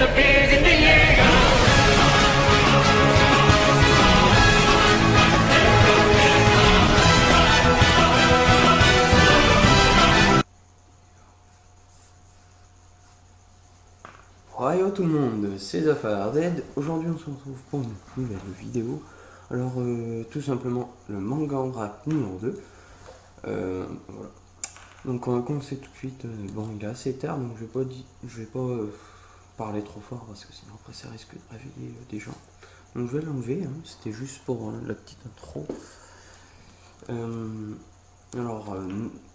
Yo tout le monde, c'est Dead. Aujourd'hui on se retrouve pour une nouvelle vidéo. Alors tout simplement le manga en vrac numéro 2. Voilà. Donc on va commencer tout de suite. Bon, il est assez tard donc je vais pas parler trop fort parce que sinon après ça risque de réveiller des gens. Donc je vais l'enlever, hein. C'était juste pour la petite intro. Alors,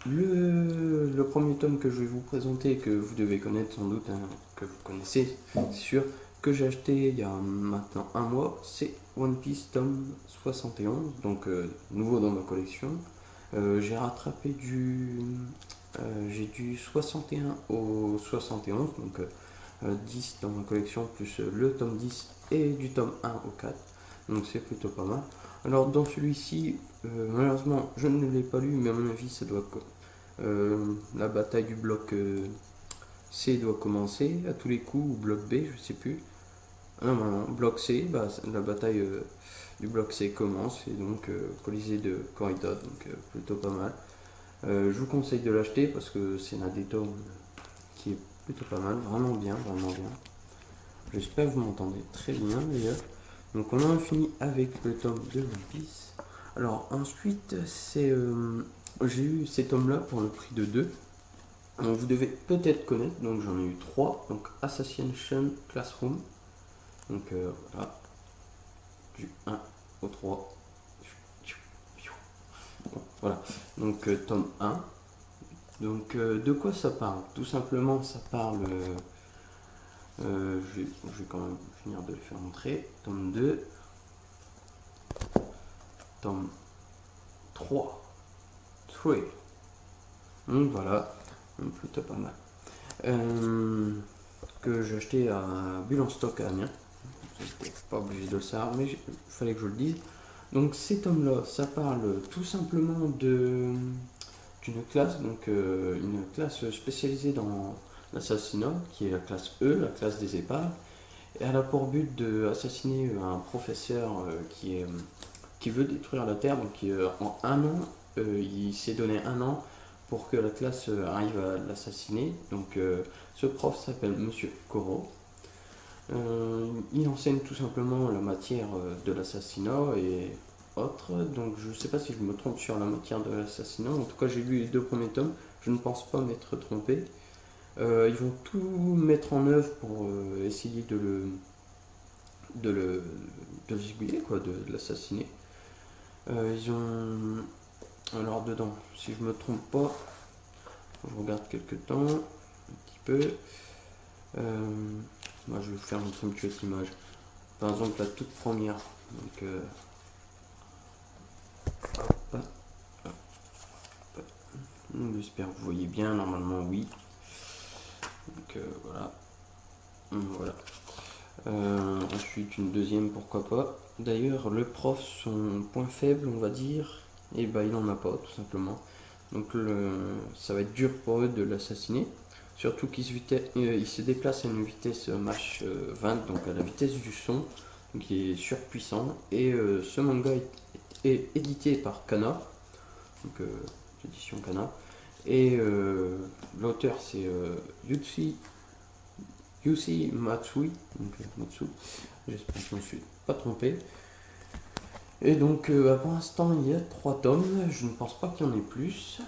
le premier tome que je vais vous présenter, que vous devez connaître sans doute, hein, que vous connaissez, c'est sûr, que j'ai acheté il y a maintenant un mois, c'est One Piece tome 71, donc nouveau dans ma collection. J'ai rattrapé j'ai du 61 au 71, donc 10 dans ma collection, plus le tome 10 et du tome 1 au 4, donc c'est plutôt pas mal. Alors dans celui-ci, malheureusement je ne l'ai pas lu, mais à mon avis ça doit la bataille du bloc C doit commencer à tous les coups, ou bloc B, je sais plus. Non, bloc C, bah, la bataille du bloc C commence, et donc Colisée de Corridor, donc plutôt pas mal. Je vous conseille de l'acheter parce que c'est un des tomes qui est plutôt pas mal, vraiment bien. J'espère que vous m'entendez très bien d'ailleurs. Donc on a fini avec le tome de One Piece. Alors ensuite j'ai eu ces tomes là pour le prix de 2. Donc, vous devez peut-être connaître, donc j'en ai eu 3. Donc Assassination Classroom. Donc voilà. Du 1 au 3. Voilà. Donc tome 1. Donc de quoi ça parle? Tout simplement ça parle... je vais quand même finir de le faire montrer. Tome 2. Tome 3. Donc voilà, plutôt pas mal. Que j'ai acheté à Bulle en stock à Amiens. J'étais pas obligé de le savoir, mais il fallait que je le dise. Donc ces tomes-là, ça parle tout simplement d'une classe, donc une classe spécialisée dans l'assassinat, qui est la classe E, la classe des épaves. Et elle a pour but d'assassiner un professeur qui veut détruire la Terre. Donc en un an, il s'est donné un an pour que la classe arrive à l'assassiner. Donc ce prof s'appelle Monsieur Koro. Il enseigne tout simplement la matière de l'assassinat et autres. Donc je ne sais pas si je me trompe sur la matière de l'assassinat. En tout cas j'ai lu les 2 premiers tomes. Je ne pense pas m'être trompé. Ils vont tout mettre en œuvre pour essayer de le zigouiller, quoi, de l'assassiner. Ils ont... Alors dedans, si je me trompe pas, je regarde quelques temps, un petit peu. Moi je vais vous faire montrer une petite image. Par exemple la toute première. Donc j'espère que vous voyez bien, normalement oui. Donc voilà. Ensuite une deuxième, pourquoi pas. D'ailleurs le prof, son point faible on va dire, et bah il en a pas tout simplement. Donc ça va être dur pour eux de l'assassiner. Surtout qu'il se déplace à une vitesse Mach 20, donc à la vitesse du son, donc il est surpuissant. Et ce manga est édité par Kana, donc l'édition Kana. Et l'auteur c'est Yusi Matsui, donc Matsu, j'espère que je ne me suis pas trompé. Et donc pour l'instant il y a 3 tomes, je ne pense pas qu'il y en ait plus.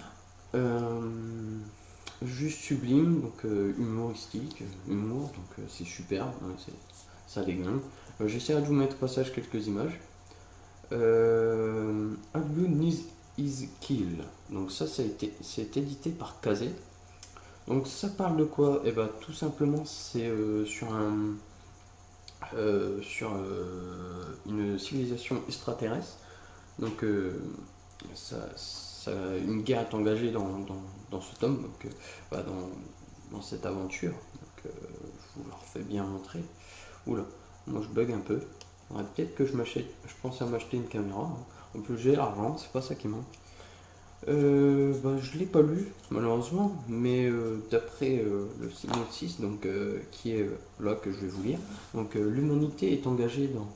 Juste sublime, donc humoristique, humour, donc c'est superbe, hein, ça déglingue. J'essaierai de vous mettre au passage quelques images. A Blue is Kill, donc ça c'est édité par Kazé. Donc ça parle de quoi? Et bah tout simplement c'est sur une civilisation extraterrestre. Donc une guerre est engagée dans ce tome, donc dans cette aventure. Donc je vous la refais bien montrer. Oula, moi je bug un peu. Peut-être que je pense à m'acheter une caméra. En plus j'ai l'argent, c'est pas ça qui manque. Je l'ai pas lu malheureusement, mais d'après le synopsis qui est là que je vais vous lire, l'humanité est engagée dans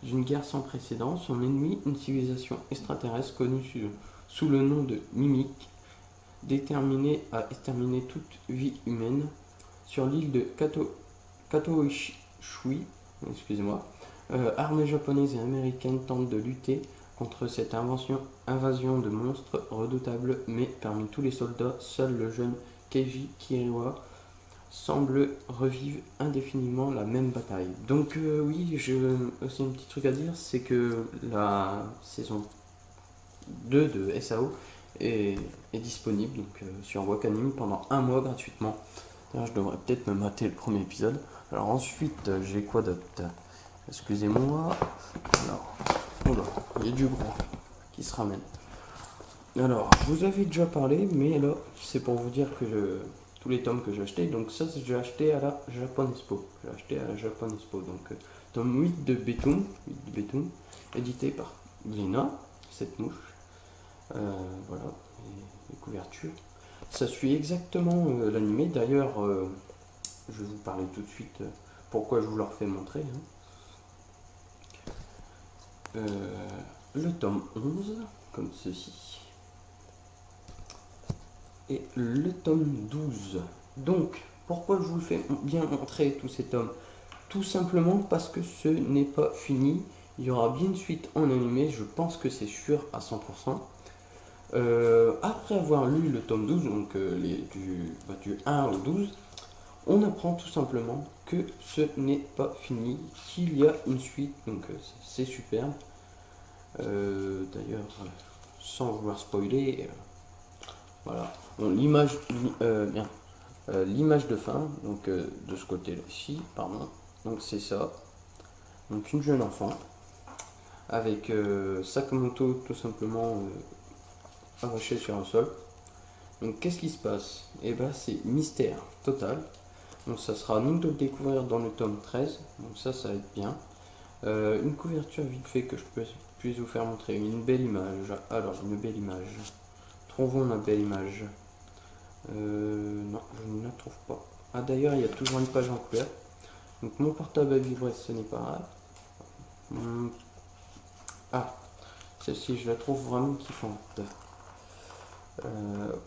une guerre sans précédent. Son ennemi, une civilisation extraterrestre connue sous le nom de Mimic, déterminée à exterminer toute vie humaine. Sur l'île de Katoishui, excusez-moi, armées japonaises et américaines tentent de lutter contre cette invasion de monstres redoutables, mais parmi tous les soldats, seul le jeune Keiji Kiriwa semble revivre indéfiniment la même bataille. Donc oui, j'ai aussi un petit truc à dire, c'est que la saison 2 de SAO est disponible sur Wakanim pendant un mois gratuitement. D'ailleurs, je devrais peut-être me mater le premier épisode. Alors ensuite, j'ai quoi d'autre? Excusez-moi. Alors, oula, il y a du gros qui se ramène. Alors, je vous avais déjà parlé, mais là, c'est pour vous dire que tous les tomes que j'ai achetés, donc ça, j'ai acheté à la Japan Expo. J'ai acheté à la Japan Expo, donc tome 8 de Betum, édité par Glénat, cette mouche. Voilà, les couvertures. Ça suit exactement l'animé. D'ailleurs, je vais vous parler tout de suite pourquoi je vous le refais montrer. Le tome 11, comme ceci. Et le tome 12. Donc, pourquoi je vous le fais bien montrer tous ces tomes? Tout simplement parce que ce n'est pas fini. Il y aura bien une suite en animé, je pense que c'est sûr à 100%. Après avoir lu le tome 12, donc du 1 au 12, on apprend tout simplement que ce n'est pas fini, qu'il y a une suite, donc c'est superbe. D'ailleurs, sans vouloir spoiler, voilà, l'image de fin, donc de ce côté-là ici, pardon, donc c'est ça, donc une jeune enfant, avec Sakamoto tout simplement arraché sur un sol. Donc qu'est-ce qui se passe? Et ben c'est mystère total. Donc ça sera à nous de le découvrir dans le tome 13. Donc ça va être bien. Une couverture vite fait que je puisse vous faire montrer. Une belle image. Alors une belle image. Trouvons la belle image. Non, je ne la trouve pas. Ah d'ailleurs il y a toujours une page en couleur. Donc mon portable a vibré, ce n'est pas grave. Ah, celle-ci je la trouve vraiment kiffante.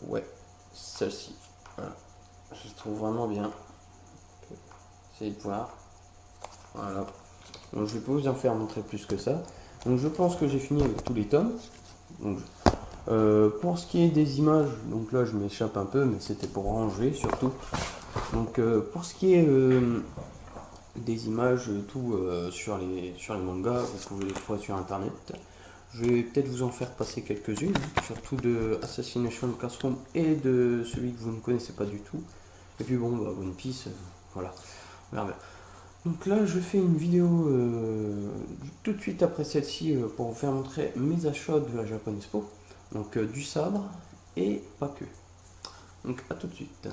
Ouais, celle-ci. Voilà. Je la trouve vraiment bien. Essayez de voir. Voilà. Donc je vais pas vous en faire montrer plus que ça. Donc je pense que j'ai fini avec tous les tomes. Donc, pour ce qui est des images, donc là je m'échappe un peu, mais c'était pour ranger surtout. Donc pour ce qui est des images, tout sur les mangas, vous pouvez les trouver sur internet. Je vais peut-être vous en faire passer quelques-unes, surtout de Assassination Classroom et de celui que vous ne connaissez pas du tout. Et puis bon, One Piece, voilà. Merde. Donc là, je fais une vidéo tout de suite après celle-ci pour vous faire montrer mes achats de la Japan Expo. Donc du sabre et pas que. Donc à tout de suite.